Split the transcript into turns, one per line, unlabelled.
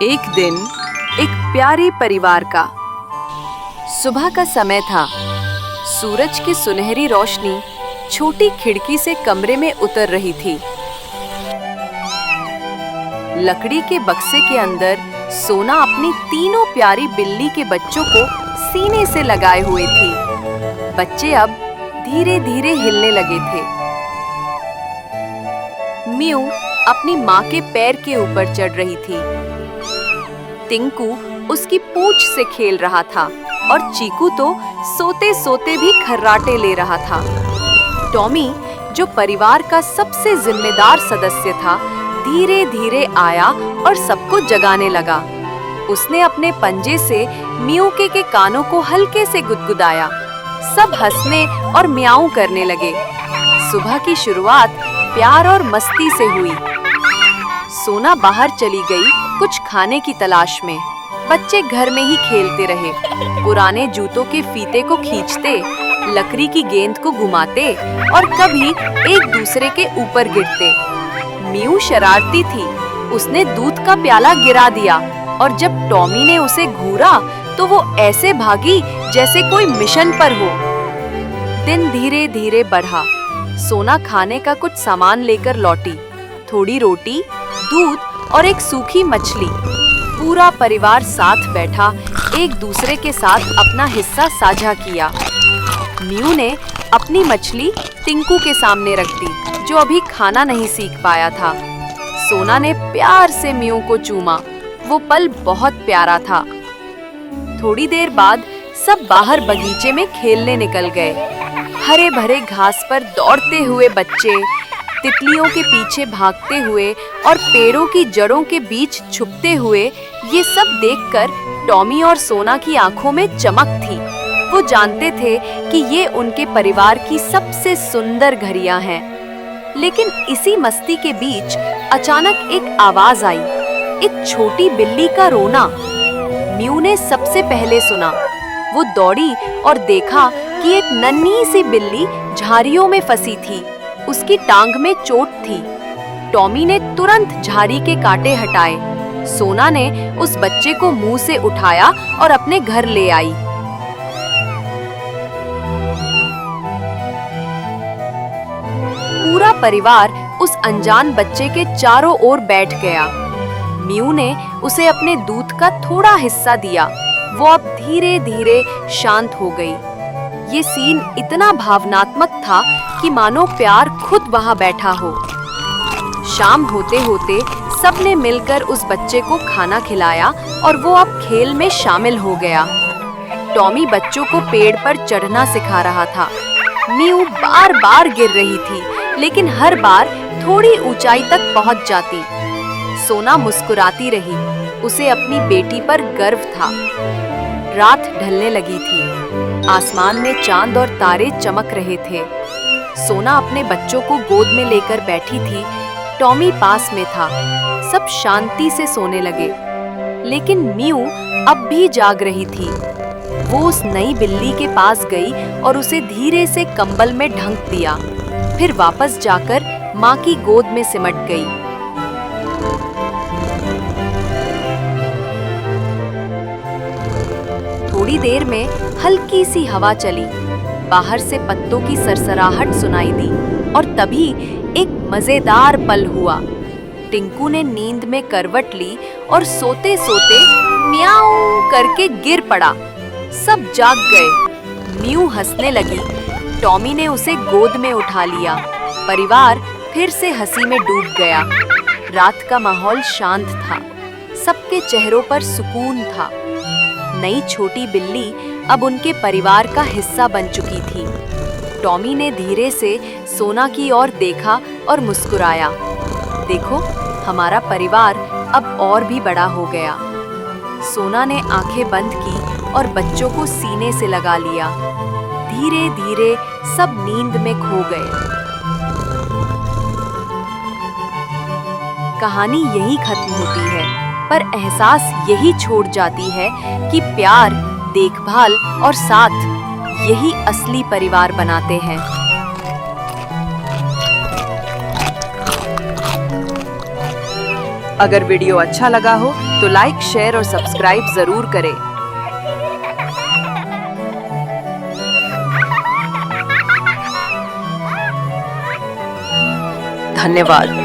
एक दिन एक प्यारे परिवार का सुबह का समय था। सूरज की सुनहरी रोशनी छोटी खिड़की से कमरे में उतर रही थी। लकड़ी के बक्से के अंदर सोना अपनी तीनों प्यारी बिल्ली के बच्चों को सीने से लगाए हुए थी। बच्चे अब धीरे धीरे हिलने लगे थे। म्यू अपनी माँ के पैर के ऊपर चढ़ रही थी। टिंकू उसकी पूंछ से खेल रहा था और चीकू तो सोते सोते भी खर्राटे ले रहा था। टॉमी, जो परिवार का सबसे जिम्मेदार सदस्य था, धीरे धीरे आया और सबको जगाने लगा। उसने अपने पंजे से म्यू के कानों को हल्के से गुदगुदाया। सब हंसने और म्याऊं करने लगे। सुबह की शुरुआत प्यार और मस्ती से हुई। सोना बाहर चली गई कुछ खाने की तलाश में। बच्चे घर में ही खेलते रहे, पुराने जूतों के फीते को खींचते, लकड़ी की गेंद को घुमाते और कभी एक दूसरे के ऊपर गिरते। म्यू शरारती थी। उसने दूध का प्याला गिरा दिया और जब टॉमी ने उसे घूरा तो वो ऐसे भागी जैसे कोई मिशन पर हो। दिन धीरे धीरे बढ़ा। सोना खाने का कुछ सामान लेकर लौटी। थोड़ी रोटी, दूध और एक सूखी मछली। पूरा परिवार साथ बैठा एक दूसरे के साथ अपना हिस्सा साझा किया। म्यू ने अपनी मछली टिंकू के सामने रख दी, जो अभी खाना नहीं सीख पाया था। सोना ने प्यार से म्यू को चूमा। वो पल बहुत प्यारा था। थोड़ी देर बाद सब बाहर बगीचे में खेलने निकल गए। हरे भरे घास पर दौड़ते हुए बच्चे, तितलियों के पीछे भागते हुए और पेड़ों की जड़ों के बीच छुपते हुए, ये सब देखकर टॉमी और सोना की आंखों में चमक थी। वो जानते थे कि ये उनके परिवार की सबसे सुंदर घड़ियां हैं। लेकिन इसी मस्ती के बीच अचानक एक आवाज आई, एक छोटी बिल्ली का रोना। म्यू ने सबसे पहले सुना। वो दौड़ी और देखा कि एक नन्ही सी बिल्ली झाड़ियों में फंसी थी। उसकी टांग में चोट थी। टॉमी ने तुरंत झाड़ी के कांटे हटाए। सोना ने उस बच्चे को मुंह से उठाया और अपने घर ले आई। पूरा परिवार उस अनजान बच्चे के चारों ओर बैठ गया। म्यू ने उसे अपने दूध का थोड़ा हिस्सा दिया। वो अब धीरे धीरे शांत हो गई। ये सीन इतना भावनात्मक था कि मानो प्यार खुद वहां बैठा हो। शाम होते होते सबने मिलकर उस बच्चे को खाना खिलाया और वो अब खेल में शामिल हो गया। टॉमी बच्चों को पेड़ पर चढ़ना सिखा रहा था। म्यू बार बार गिर रही थी, लेकिन हर बार थोड़ी ऊंचाई तक पहुंच जाती। सोना मुस्कुराती रही। उसे अपनी बेटी पर गर्व था। रात ढलने लगी थी। आसमान में चांद और तारे चमक रहे थे। सोना अपने बच्चों को गोद में लेकर बैठी थी। टॉमी पास में था। सब शांति से सोने लगे। लेकिन म्यू अब भी जाग रही थी। वो उस नई बिल्ली के पास गई और उसे धीरे से कंबल में ढक दिया। फिर वापस जाकर माँ की गोद में सिमट गई। थोड़ी देर में हल्की सी हवा चली। बाहर से पत्तों की सरसराहट सुनाई दी और तभी एक मजेदार पल हुआ। टिंकू ने नींद में करवट ली और सोते सोते म्याऊं करके गिर पड़ा। सब जाग गए। म्यू हंसने लगी। टॉमी ने उसे गोद में उठा लिया। परिवार फिर से हंसी में डूब गया। रात का माहौल शांत था। सबके चेहरों पर सुकून था। नई छोटी बिल्ली अब उनके परिवार का हिस्सा बन चुकी थी। टॉमी ने धीरे से सोना की ओर देखा और मुस्कुराया। देखो, हमारा परिवार अब और भी बड़ा हो गया। सोना ने आंखें बंद की और बच्चों को सीने से लगा लिया। धीरे धीरे सब नींद में खो गए। कहानी यही खत्म होती है, पर एहसास यही छोड़ जाती है कि प्यार, देखभाल और साथ यही असली परिवार बनाते हैं। अगर वीडियो अच्छा लगा हो तो लाइक, शेयर और सब्सक्राइब जरूर करें। धन्यवाद।